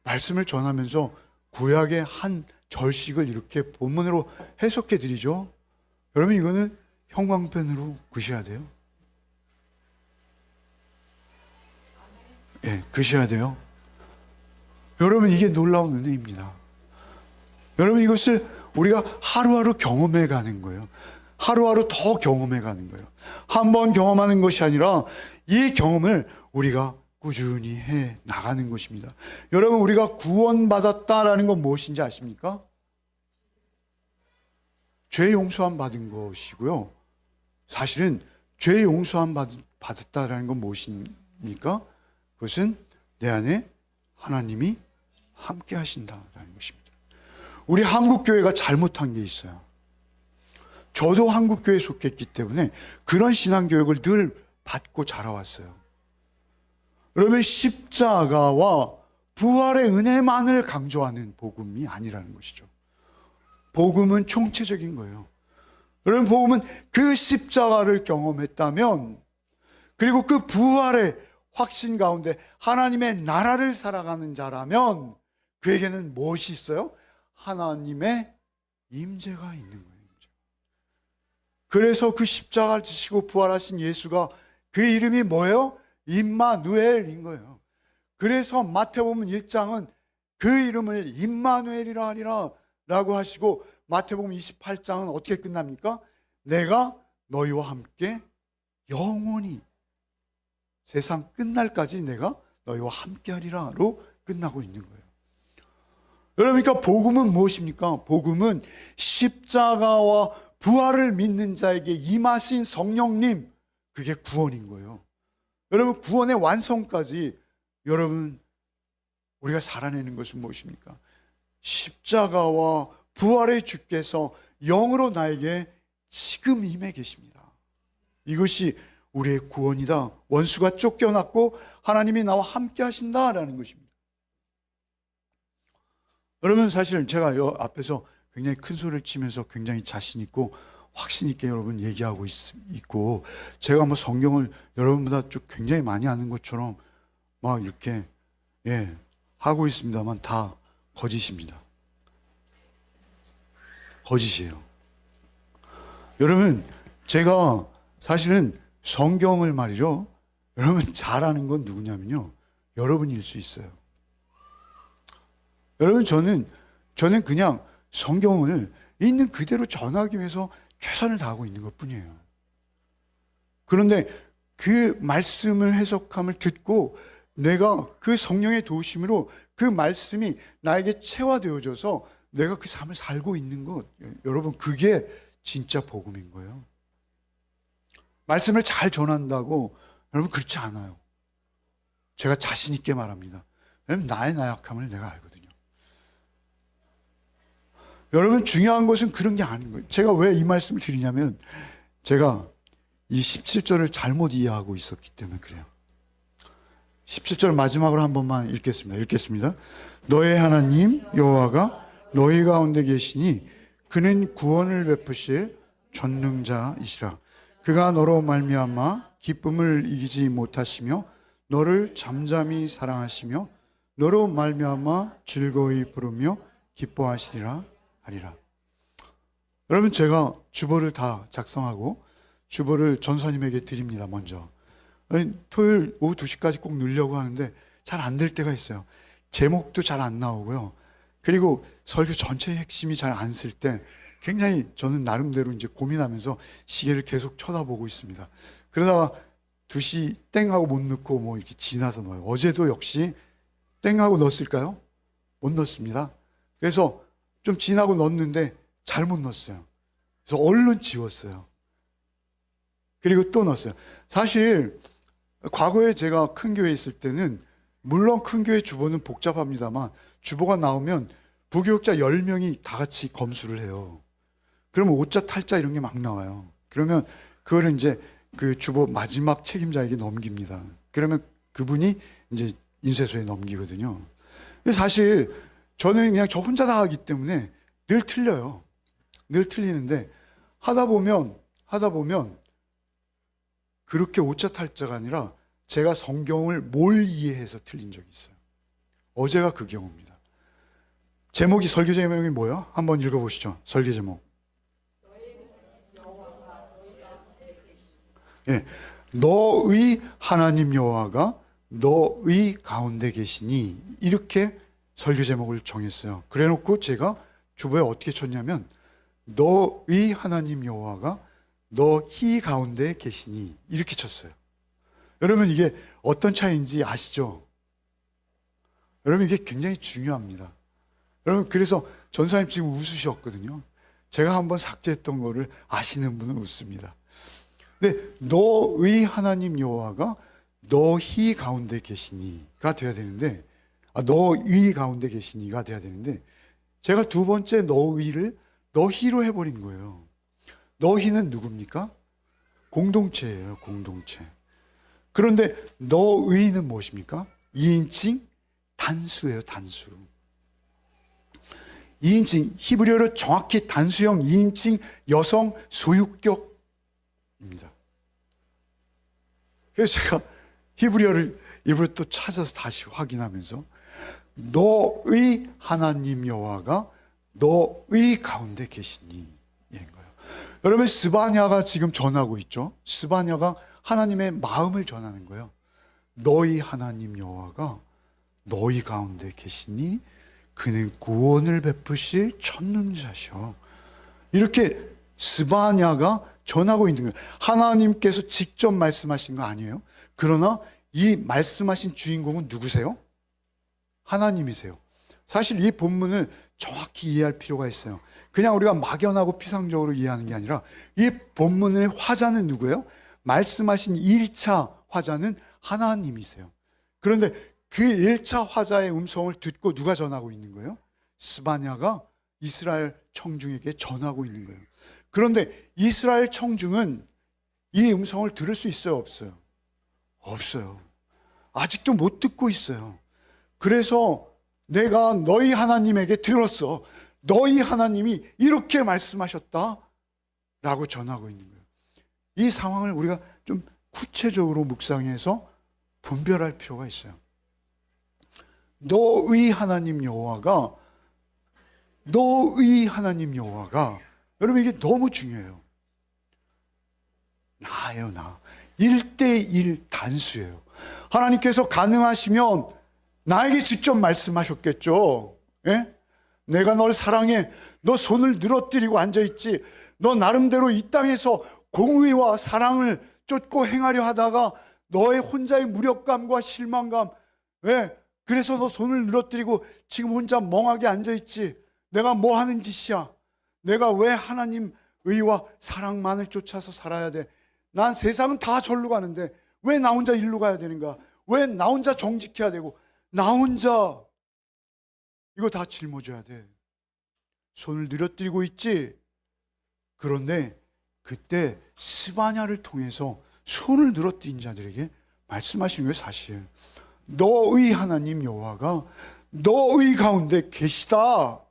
Speaker 1: 말씀을 전하면서 구약의 한 절식을 이렇게 본문으로 해석해 드리죠. 여러분, 이거는 형광펜으로 그셔야 돼요. 예, 그셔야 돼요. 여러분, 이게 놀라운 은혜입니다. 여러분, 이것을 우리가 하루하루 경험해 가는 거예요. 하루하루 더 경험해 가는 거예요. 한 번 경험하는 것이 아니라 이 경험을 우리가 꾸준히 해 나가는 것입니다. 여러분, 우리가 구원받았다라는 건 무엇인지 아십니까? 죄 용서함 받은 것이고요. 사실은 죄 용서함 받았다라는 건 무엇입니까? 그것은 내 안에 하나님이 함께 하신다라는 것입니다. 우리 한국교회가 잘못한 게 있어요. 저도 한국교회에 속했기 때문에 그런 신앙교육을 늘 받고 자라왔어요. 그러면 십자가와 부활의 은혜만을 강조하는 복음이 아니라는 것이죠. 복음은 총체적인 거예요. 여러분, 복음은 그 십자가를 경험했다면, 그리고 그 부활의 확신 가운데 하나님의 나라를 살아가는 자라면 그에게는 무엇이 있어요? 하나님의 임재가 있는 거예요. 그래서 그 십자가를 지시고 부활하신 예수가, 그 이름이 뭐예요? 임마누엘인 거예요. 그래서 마태복음 1장은 그 이름을 임마누엘이라 하리라 라고 하시고, 마태복음 28장은 어떻게 끝납니까? 내가 너희와 함께 영원히, 세상 끝날까지 내가 너희와 함께 하리라로 끝나고 있는 거예요. 여러분, 그러니까 복음은 무엇입니까? 복음은 십자가와 부활을 믿는 자에게 임하신 성령님, 그게 구원인 거예요. 여러분, 구원의 완성까지 여러분 우리가 살아내는 것은 무엇입니까? 십자가와 부활의 주께서 영으로 나에게 지금 임해 계십니다. 이것이 우리의 구원이다. 원수가 쫓겨났고 하나님이 나와 함께 하신다라는 것입니다. 여러분, 사실 제가 이 앞에서 굉장히 큰 소리를 치면서 굉장히 자신 있고 확신 있게 여러분 얘기하고 있고, 제가 뭐 성경을 여러분보다 좀 굉장히 많이 아는 것처럼 막 이렇게 하고 있습니다만 다 거짓입니다. 거짓이에요. 여러분, 제가 사실은 성경을 말이죠, 여러분 잘 아는 건 누구냐면요, 여러분일 수 있어요. 여러분, 저는 그냥 성경을 있는 그대로 전하기 위해서 최선을 다하고 있는 것 뿐이에요. 그런데 그 말씀을 해석함을 듣고 내가 그 성령의 도우심으로 그 말씀이 나에게 체화되어져서 내가 그 삶을 살고 있는 것, 여러분, 그게 진짜 복음인 거예요. 말씀을 잘 전한다고 여러분 그렇지 않아요. 제가 자신 있게 말합니다. 왜냐하면 나의 나약함을 내가 알거든요. 여러분, 중요한 것은 그런 게 아닌 거예요. 제가 왜 이 말씀을 드리냐면, 제가 이 17절을 잘못 이해하고 있었기 때문에 그래요. 17절 마지막으로 한 번만 읽겠습니다. 너의 하나님 여호와가 너희 가운데 계시니 그는 구원을 베푸실 전능자이시라. 그가 너로 말미암아 기쁨을 이기지 못하시며 너를 잠잠히 사랑하시며 너로 말미암아 즐거이 부르며 기뻐하시리라 하리라. 여러분, 제가 주보를 다 작성하고 주보를 전사님에게 드립니다. 먼저 토요일 오후 2시까지 꼭 넣으려고 하는데 잘 안 될 때가 있어요. 제목도 잘 안 나오고요. 그리고 설교 전체의 핵심이 잘 안 쓸 때 굉장히 저는 나름대로 이제 고민하면서 시계를 계속 쳐다보고 있습니다. 그러다가 2시 땡하고 못 넣고 뭐 이렇게 지나서 넣어요. 어제도 역시 땡하고 넣었을까요? 못 넣었습니다. 그래서 좀 지나고 넣었는데 잘못 넣었어요. 그래서 얼른 지웠어요. 그리고 또 넣었어요. 사실 과거에 제가 큰 교회에 있을 때는 물론 큰 교회 주보는 복잡합니다만 주보가 나오면 부교육자 10명이 다 같이 검수를 해요. 그러면 오자 탈자 이런 게 막 나와요. 그러면 그거를 이제 그 주보 마지막 책임자에게 넘깁니다. 그러면 그분이 이제 인쇄소에 넘기거든요. 근데 사실 저는 그냥 저 혼자 다 하기 때문에 늘 틀려요. 늘 틀리는데 하다 보면 그렇게 오차 탈자가 아니라 제가 성경을 뭘 이해해서 틀린 적이 있어요. 어제가 그 경우입니다. 제목이, 설교 제목이 뭐예요? 한번 읽어보시죠. 설교 제목. 예, 너의 하나님 여호와가 너의 가운데 계시니, 이렇게 설교 제목을 정했어요. 그래놓고 제가 주보에 어떻게 쳤냐면 너의 하나님 여호와가 너희 가운데 계시니, 이렇게 쳤어요. 여러분, 이게 어떤 차이인지 아시죠? 여러분, 이게 굉장히 중요합니다. 여러분, 그래서 전사님 지금 웃으셨거든요. 제가 한번 삭제했던 거를 아시는 분은 웃습니다. 근데 너의 하나님 여호와가 너희 가운데 계시니가 돼야 되는데, 너희 가운데 계시니가 돼야 되는데, 제가 두 번째 너의를 너희로 해버린 거예요. 너희는 누굽니까? 공동체예요, 공동체. 그런데 너의는 무엇입니까? 2인칭 단수예요, 단수. 2인칭, 히브리어로 정확히 단수형 2인칭 여성 소유격입니다. 그래서 제가 히브리어를 일부러 또 찾아서 다시 확인하면서 너의 하나님 여호와가 너의 가운데 계시니, 인 거예요. 여러분, 스바냐가 지금 전하고 있죠. 스바냐가 하나님의 마음을 전하는 거예요. 너희 하나님 여호와가 너희 가운데 계시니 그는 구원을 베푸실 전능자셔. 이렇게 스바냐가 전하고 있는 거예요. 하나님께서 직접 말씀하신 거 아니에요. 그러나 이 말씀하신 주인공은 누구세요? 하나님이세요. 사실 이 본문을 정확히 이해할 필요가 있어요. 그냥 우리가 막연하고 피상적으로 이해하는 게 아니라 이 본문의 화자는 누구예요? 말씀하신 1차 화자는 하나님이세요. 그런데 그 1차 화자의 음성을 듣고 누가 전하고 있는 거예요? 스바냐가 이스라엘 청중에게 전하고 있는 거예요. 그런데 이스라엘 청중은 이 음성을 들을 수 있어요, 없어요? 없어요. 아직도 못 듣고 있어요. 그래서 내가 너희 하나님에게 들었어. 너희 하나님이 이렇게 말씀하셨다 라고 전하고 있는 거예요. 이 상황을 우리가 좀 구체적으로 묵상해서 분별할 필요가 있어요. 너의 하나님 여호와가, 여러분, 이게 너무 중요해요. 나예요, 나. 1대1 단수예요. 하나님께서 가능하시면 나에게 직접 말씀하셨겠죠. 예? 내가 널 사랑해. 너 손을 늘어뜨리고 앉아있지. 너 나름대로 이 땅에서 공의와 사랑을 쫓고 행하려 하다가 너의 혼자의 무력감과 실망감, 왜? 그래서 너 손을 늘어뜨리고 지금 혼자 멍하게 앉아있지. 내가 뭐 하는 짓이야? 내가 왜 하나님 의와 사랑만을 쫓아서 살아야 돼? 난 세상은 다 절로 가는데 왜 나 혼자 일로 가야 되는가? 왜 나 혼자 정직해야 되고, 나 혼자 이거 다 짊어져야 돼? 손을 늘어뜨리고 있지. 그런데 그때 스바냐를 통해서 손을 늘어뜨린 자들에게 말씀하시는 거예요. 사실 너의 하나님 여호와가 너의 가운데 계시다.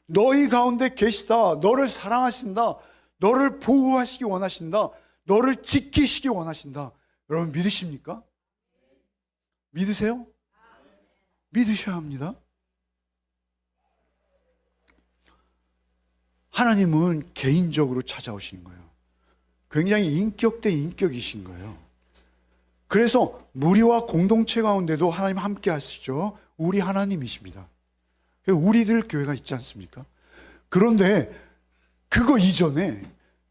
Speaker 1: 너희 가운데 계시다. 너를 사랑하신다. 너를 보호하시기 원하신다. 너를 지키시기 원하신다. 여러분, 믿으십니까? 믿으세요? 믿으셔야 합니다. 하나님은 개인적으로 찾아오시는 거예요. 굉장히 인격 대 인격이신 거예요. 그래서 무리와 공동체 가운데도 하나님 함께 하시죠. 우리 하나님이십니다. 우리들 교회가 있지 않습니까? 그런데 그거 이전에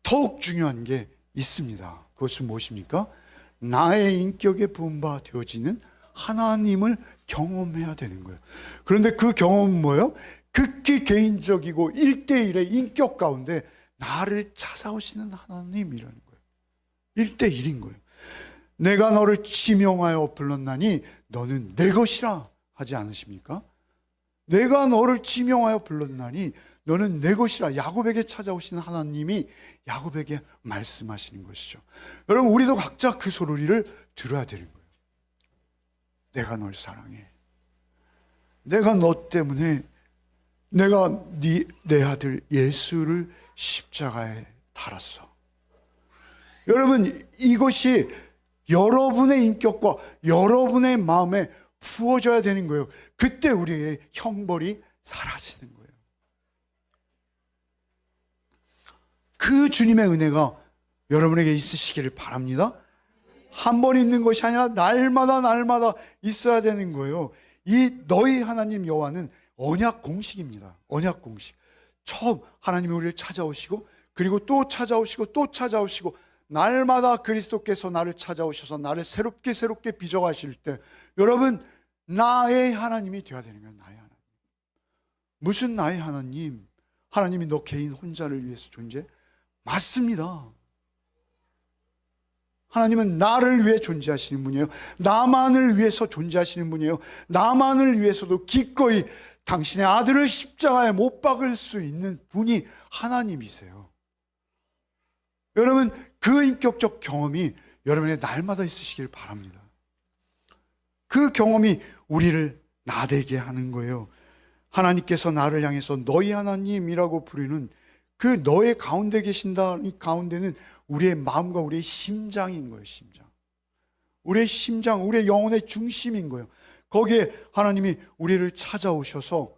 Speaker 1: 더욱 중요한 게 있습니다. 그것은 무엇입니까? 나의 인격에 부음바 되어지는 하나님을 경험해야 되는 거예요. 그런데 그 경험은 뭐예요? 극히 개인적이고 1대1의 인격 가운데 나를 찾아오시는 하나님이라는 거예요. 1대1인 거예요. 내가 너를 지명하여 불렀나니 너는 내 것이라 하지 않으십니까? 내가 너를 지명하여 불렀나니 너는 내 것이라 야곱에게 찾아오신 하나님이 야곱에게 말씀하시는 것이죠. 여러분, 우리도 각자 그 소리를 들어야 되는 거예요. 내가 널 사랑해. 내가 너 때문에 내가 내 아들 예수를 십자가에 달았어. 여러분, 이것이 여러분의 인격과 여러분의 마음에 부어져야 되는 거예요. 그때 우리의 형벌이 사라지는 거예요. 그 주님의 은혜가 여러분에게 있으시기를 바랍니다. 한 번 있는 것이 아니라 날마다 있어야 되는 거예요. 이 너희 하나님 여호와는 언약 공식입니다. 언약 공식. 처음 하나님이 우리를 찾아오시고, 그리고 또 찾아오시고, 또 찾아오시고, 날마다 그리스도께서 나를 찾아오셔서 나를 새롭게 빚어가실 때, 여러분, 나의 하나님이 되어야 되는 거예요. 나의 하나님. 무슨 나의 하나님? 하나님이 너 개인 혼자를 위해서 존재? 맞습니다. 하나님은 나를 위해 존재하시는 분이에요. 나만을 위해서 존재하시는 분이에요. 나만을 위해서도 기꺼이 당신의 아들을 십자가에 못 박을 수 있는 분이 하나님이세요. 여러분, 그 인격적 경험이 여러분의 날마다 있으시길 바랍니다. 그 경험이 우리를 나되게 하는 거예요. 하나님께서 나를 향해서 너희 하나님이라고 부르는 그 너의 가운데 계신다, 이 가운데는 우리의 마음과 우리의 심장인 거예요. 심장. 우리의 심장, 우리의 영혼의 중심인 거예요. 거기에 하나님이 우리를 찾아오셔서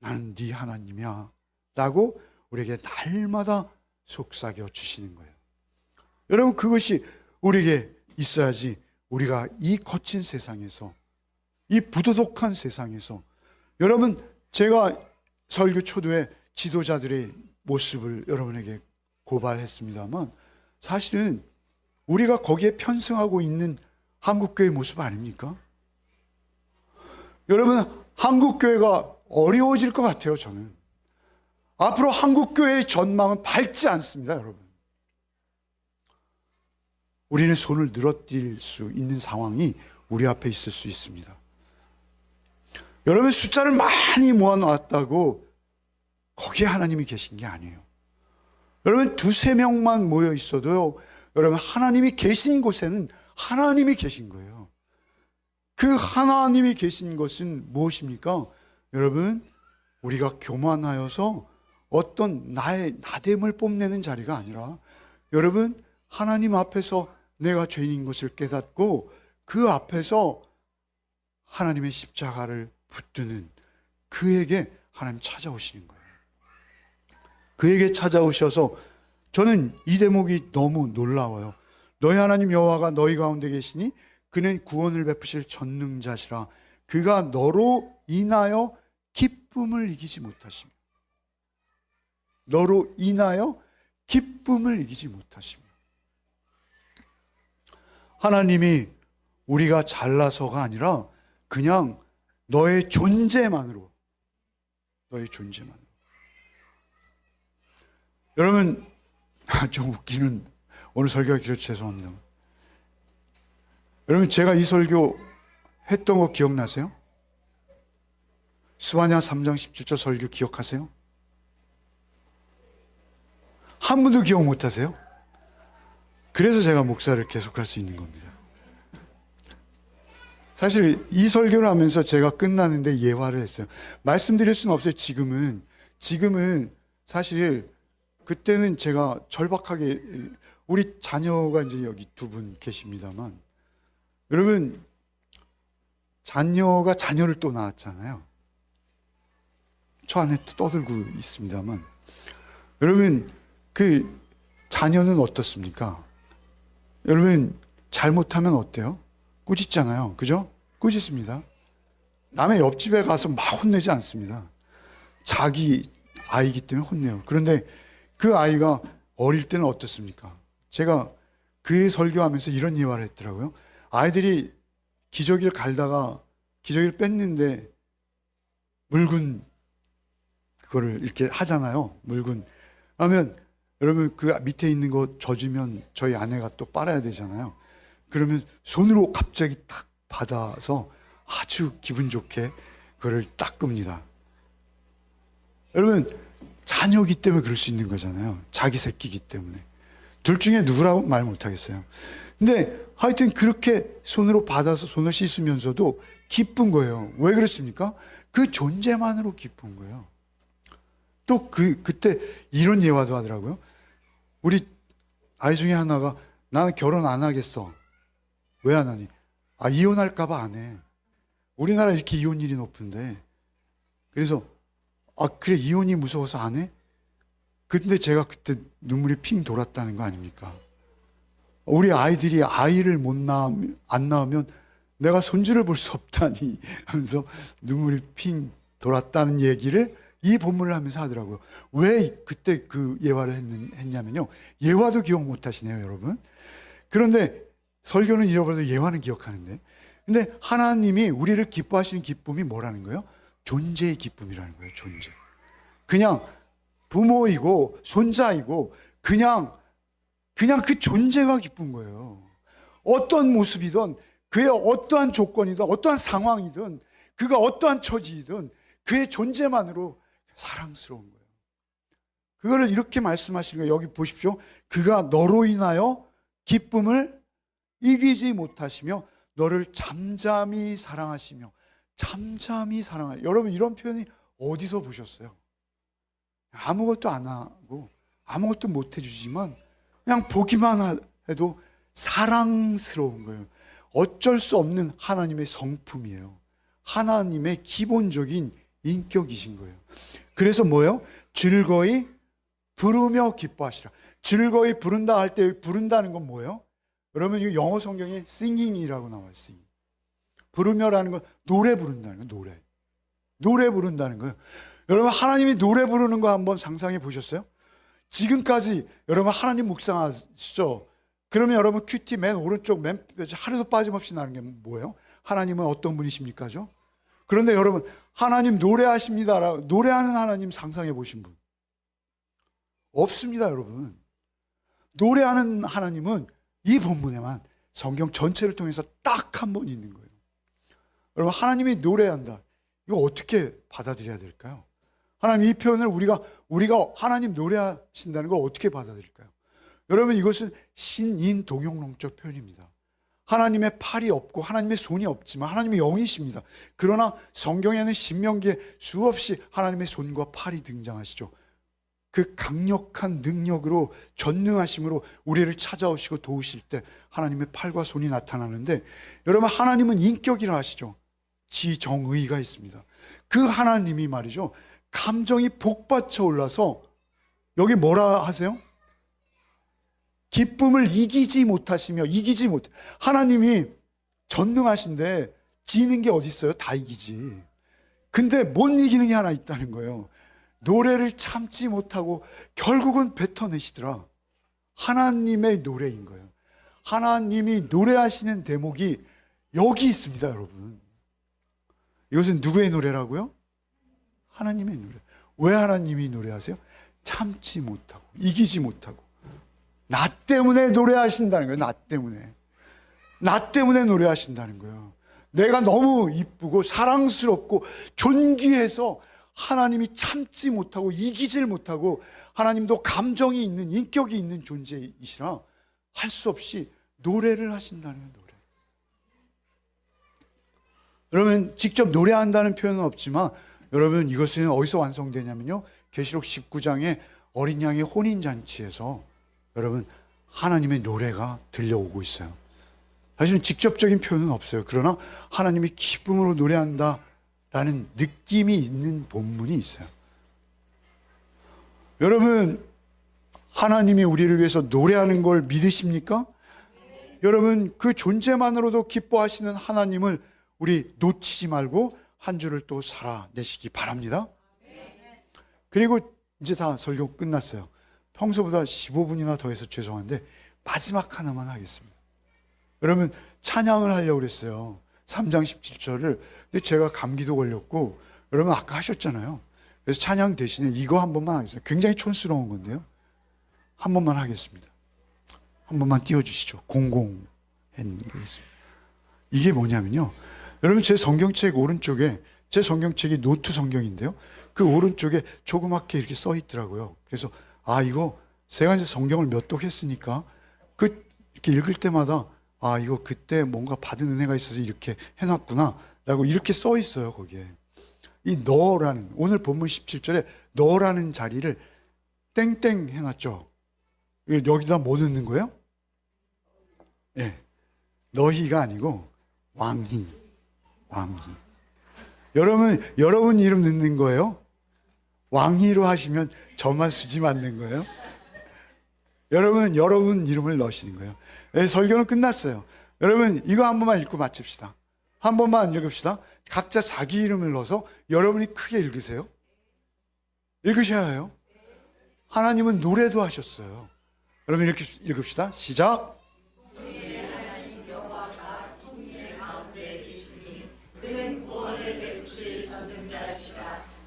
Speaker 1: 나는 네 하나님이야 라고 우리에게 날마다 속삭여 주시는 거예요. 여러분, 그것이 우리에게 있어야지 우리가 이 거친 세상에서, 이 부도덕한 세상에서, 여러분, 제가 설교 초두에 지도자들의 모습을 여러분에게 고발했습니다만, 사실은 우리가 거기에 편승하고 있는 한국교회의 모습 아닙니까? 여러분, 한국교회가 어려워질 것 같아요. 저는 앞으로 한국교회의 전망은 밝지 않습니다. 여러분, 우리는 손을 늘어뜨릴 수 있는 상황이 우리 앞에 있을 수 있습니다. 여러분, 숫자를 많이 모아놨다고 거기에 하나님이 계신 게 아니에요. 여러분, 2-3명만 모여 있어도요, 여러분, 하나님이 계신 곳에는 하나님이 계신 거예요. 그 하나님이 계신 것은 무엇입니까? 여러분, 우리가 교만하여서 어떤 나의 나됨을 뽐내는 자리가 아니라, 여러분, 하나님 앞에서 내가 죄인인 것을 깨닫고 그 앞에서 하나님의 십자가를 붙드는 그에게 하나님 찾아오시는 거예요. 그에게 찾아오셔서, 저는 이 대목이 너무 놀라워요. 너희 하나님 여호와가 너희 가운데 계시니 그는 구원을 베푸실 전능자시라. 그가 너로 인하여 기쁨을 이기지 못하시며, 너로 인하여 기쁨을 이기지 못하시며. 하나님이 우리가 잘나서가 아니라 그냥 너의 존재만으로, 너의 존재만으로. 여러분, 좀 웃기는, 오늘 설교가 길어서 죄송합니다. 여러분, 제가 이 설교 했던 거 기억나세요? 스바냐 3장 17절 설교 기억하세요? 한 분도 기억 못하세요? 그래서 제가 목사를 계속할 수 있는 겁니다. 사실 이 설교를 하면서 제가 끝나는데 예화를 했어요. 말씀드릴 수는 없어요. 지금은 사실 그때는 제가 절박하게, 우리 자녀가 이제 여기 2분 계십니다만, 여러분, 자녀가 자녀를 또 낳았잖아요. 저 안에 떠들고 있습니다만, 여러분, 그 자녀는 어떻습니까? 여러분, 잘못하면 어때요? 꾸짖잖아요. 그죠? 꾸짖습니다. 남의 옆집에 가서 막 혼내지 않습니다. 자기 아이기 때문에 혼내요. 그런데 그 아이가 어릴 때는 어떻습니까? 제가 그 설교하면서 이런 예화를 했더라고요. 아이들이 기저귀를 갈다가 기저귀를 뺐는데 물군 그거를 이렇게 하잖아요. 물군 하면 여러분, 그 밑에 있는 거 젖으면 저희 아내가 또 빨아야 되잖아요. 그러면 손으로 갑자기 탁 받아서 아주 기분 좋게 그걸 닦습니다. 여러분, 자녀기 때문에 그럴 수 있는 거잖아요. 자기 새끼기 때문에. 둘 중에 누구라고 말 못하겠어요. 근데 하여튼 그렇게 손으로 받아서 손을 씻으면서도 기쁜 거예요. 왜 그렇습니까? 그 존재만으로 기쁜 거예요. 또 그때 이런 예화도 하더라고요. 우리 아이 중에 하나가 나는 결혼 안 하겠어. 왜 안 하니? 이혼할까봐 안 해. 우리나라 이렇게 이혼율이 높은데. 그래서 그래, 이혼이 무서워서 안 해? 근데 제가 그때 눈물이 핑 돌았다는 거 아닙니까? 우리 아이들이 아이를 안 낳으면 내가 손주를 볼 수 없다니 하면서 눈물이 핑 돌았다는 얘기를 이 본문을 하면서 하더라고요. 왜 그때 그 예화를 했냐면요. 예화도 기억 못 하시네요, 여러분. 그런데 설교는 잃어버려도 예화는 기억하는데. 근데 하나님이 우리를 기뻐하시는 기쁨이 뭐라는 거예요? 존재의 기쁨이라는 거예요, 존재. 그냥 부모이고 손자이고 그냥 그 존재가 기쁜 거예요. 어떤 모습이든 그의 어떠한 조건이든 어떠한 상황이든 그가 어떠한 처지이든 그의 존재만으로 사랑스러운 거예요. 그거를 이렇게 말씀하시는 거예요. 여기 보십시오. 그가 너로 인하여 기쁨을 이기지 못하시며 너를 잠잠히 사랑하시며 잠잠히 사랑하시며. 여러분, 이런 표현이 어디서 보셨어요? 아무것도 안 하고 아무것도 못 해주지만 그냥 보기만 해도 사랑스러운 거예요. 어쩔 수 없는 하나님의 성품이에요. 하나님의 기본적인 인격이신 거예요. 그래서 뭐예요? 즐거이 부르며 기뻐하시라. 즐거이 부른다 할 때 부른다는 건 뭐예요? 여러분, 이 영어 성경에 singing이라고 나와요. sing. 부르며라는 건 노래 부른다는 거예요. 노래 부른다는 거예요. 여러분, 하나님이 노래 부르는 거 한번 상상해 보셨어요? 지금까지 여러분 하나님 묵상하시죠? 그러면 여러분 큐티 맨 오른쪽 맨 하루도 빠짐없이 나는 게 뭐예요? 하나님은 어떤 분이십니까죠? 그런데 여러분, 하나님 노래하십니다. 노래하는 하나님 상상해 보신 분 없습니다, 여러분. 노래하는 하나님은 이 본문에만 성경 전체를 통해서 딱 한 번 있는 거예요. 여러분, 하나님이 노래한다. 이거 어떻게 받아들여야 될까요? 하나님, 이 표현을 우리가 하나님 노래하신다는 걸 어떻게 받아들일까요? 여러분, 이것은 신인 동용론적 표현입니다. 하나님의 팔이 없고 하나님의 손이 없지만 하나님의 영이십니다. 그러나 성경에는 신명기에 수없이 하나님의 손과 팔이 등장하시죠. 그 강력한 능력으로 전능하심으로 우리를 찾아오시고 도우실 때 하나님의 팔과 손이 나타나는데, 여러분, 하나님은 인격이라 하시죠. 지정의가 있습니다. 그 하나님이 말이죠, 감정이 복받쳐 올라서 여기 뭐라 하세요? 기쁨을 이기지 못하시며 하나님이 전능하신데 지는 게 어디 있어요? 다 이기지. 근데 못 이기는 게 하나 있다는 거예요. 노래를 참지 못하고 결국은 뱉어내시더라. 하나님의 노래인 거예요. 하나님이 노래하시는 대목이 여기 있습니다, 여러분. 이것은 누구의 노래라고요? 하나님의 노래. 왜 하나님이 노래하세요? 참지 못하고 이기지 못하고 나 때문에 노래하신다는 거예요. 나 때문에 노래하신다는 거예요. 내가 너무 이쁘고 사랑스럽고 존귀해서 하나님이 참지 못하고 이기질 못하고, 하나님도 감정이 있는 인격이 있는 존재이시라 할 수 없이 노래를 하신다는 거예요. 노래. 여러분, 직접 노래한다는 표현은 없지만 여러분, 이것은 어디서 완성되냐면요, 계시록 19장의 어린 양의 혼인잔치에서 여러분 하나님의 노래가 들려오고 있어요. 사실은 직접적인 표현은 없어요. 그러나 하나님이 기쁨으로 노래한다라는 느낌이 있는 본문이 있어요. 여러분, 하나님이 우리를 위해서 노래하는 걸 믿으십니까? 여러분, 그 존재만으로도 기뻐하시는 하나님을 우리 놓치지 말고 한 주를 또 살아내시기 바랍니다. 그리고 이제 다 설교 끝났어요. 평소보다 15분이나 더해서 죄송한데 마지막 하나만 하겠습니다. 여러분, 찬양을 하려고 그랬어요. 3장 17절을. 근데 제가 감기도 걸렸고, 여러분 아까 하셨잖아요. 그래서 찬양 대신에 이거 한 번만 하겠습니다. 굉장히 촌스러운 건데요. 한 번만 하겠습니다. 한 번만 띄워주시죠. 공공의 했는 게 있습니다. 이게 뭐냐면요, 여러분 제 성경책 오른쪽에, 제 성경책이 노트 성경인데요, 그 오른쪽에 조그맣게 이렇게 써 있더라고요. 그래서 이거 제가 이제 성경을 몇 독 했으니까 이렇게 읽을 때마다 이거 그때 뭔가 받은 은혜가 있어서 이렇게 해놨구나 라고 이렇게 써 있어요. 거기에 이 너라는, 오늘 본문 17절에 너라는 자리를 땡땡 해놨죠. 여기다 뭐 넣는 거예요? 예, 너희가 아니고 왕희. 여러분 이름 넣는 거예요? 왕희로 하시면 저만 수지 맞는 거예요? 여러분 이름을 넣으시는 거예요. 설교는 끝났어요. 여러분 이거 한 번만 읽고 마칩시다. 한 번만 읽읍시다. 각자 자기 이름을 넣어서 여러분이 크게 읽으세요. 읽으셔야 해요. 하나님은 노래도 하셨어요. 여러분 이렇게 읽읍시다. 시작.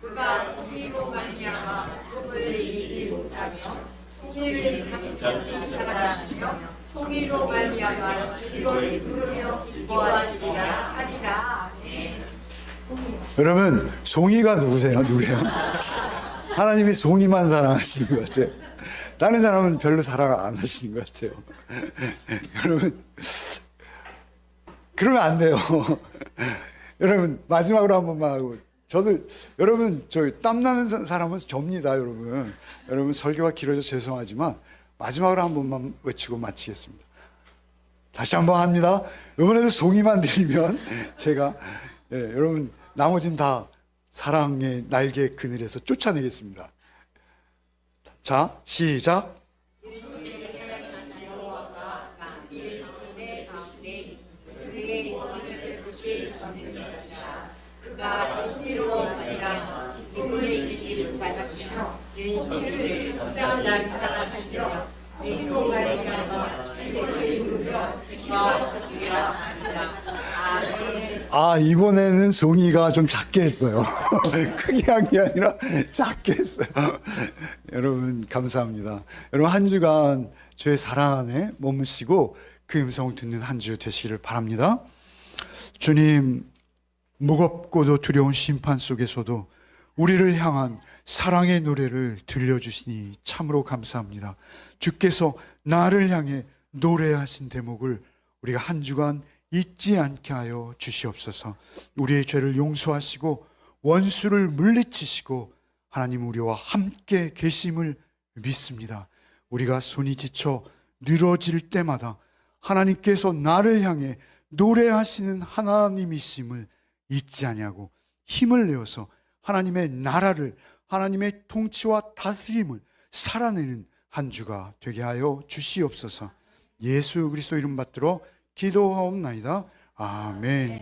Speaker 1: 그가 성리로 말미암아 꿈을 이기지 못하며 성리를 잠잠히 사랑하시며 성리로 말미암아 즐거이 부르며 기뻐하시리라 하리라. 여러분 송이가 누구세요? 누구예요? 하나님이 송이만 사랑하시는 것 같아요. 다른 사람은 별로 사랑 안 하시는 것 같아요. 여러분 그러면 안 돼요. 여러분 마지막으로 한 번만 하고, 저도 여러분 땀나는 사람은 접니다. 여러분 설교가 길어져 죄송하지만 마지막으로 한 번만 외치고 마치겠습니다. 다시 한 번 합니다. 이번에도 송이만 들리면 제가 여러분 나머지는 다 사랑의 날개 그늘에서 쫓아내겠습니다. 자, 시작. 그가 성리로 말미암아 꿈을 이기지 못하시며 성리를 잠잠히 사랑하시며 성리로 말미암아 즐거이 부르며 기뻐하시리라 하리라. 이번에는 송이가 좀 작게 했어요. 크게 한 게 아니라 작게 했어요. 여러분 감사합니다. 여러분 한 주간 주의 사랑 안에 머무시고 그 음성을 듣는 한 주 되시기를 바랍니다. 주님, 무겁고도 두려운 심판 속에서도 우리를 향한 사랑의 노래를 들려주시니 참으로 감사합니다. 주께서 나를 향해 노래하신 대목을 우리가 한 주간 잊지 않게 하여 주시옵소서. 우리의 죄를 용서하시고 원수를 물리치시고 하나님 우리와 함께 계심을 믿습니다. 우리가 손이 지쳐 늘어질 때마다 하나님께서 나를 향해 노래하시는 하나님이심을 잊지 아니하고 힘을 내어서 하나님의 나라를, 하나님의 통치와 다스림을 살아내는 한 주가 되게 하여 주시옵소서. 예수 그리스도 이름 받들어 기도하옵나이다. 아멘.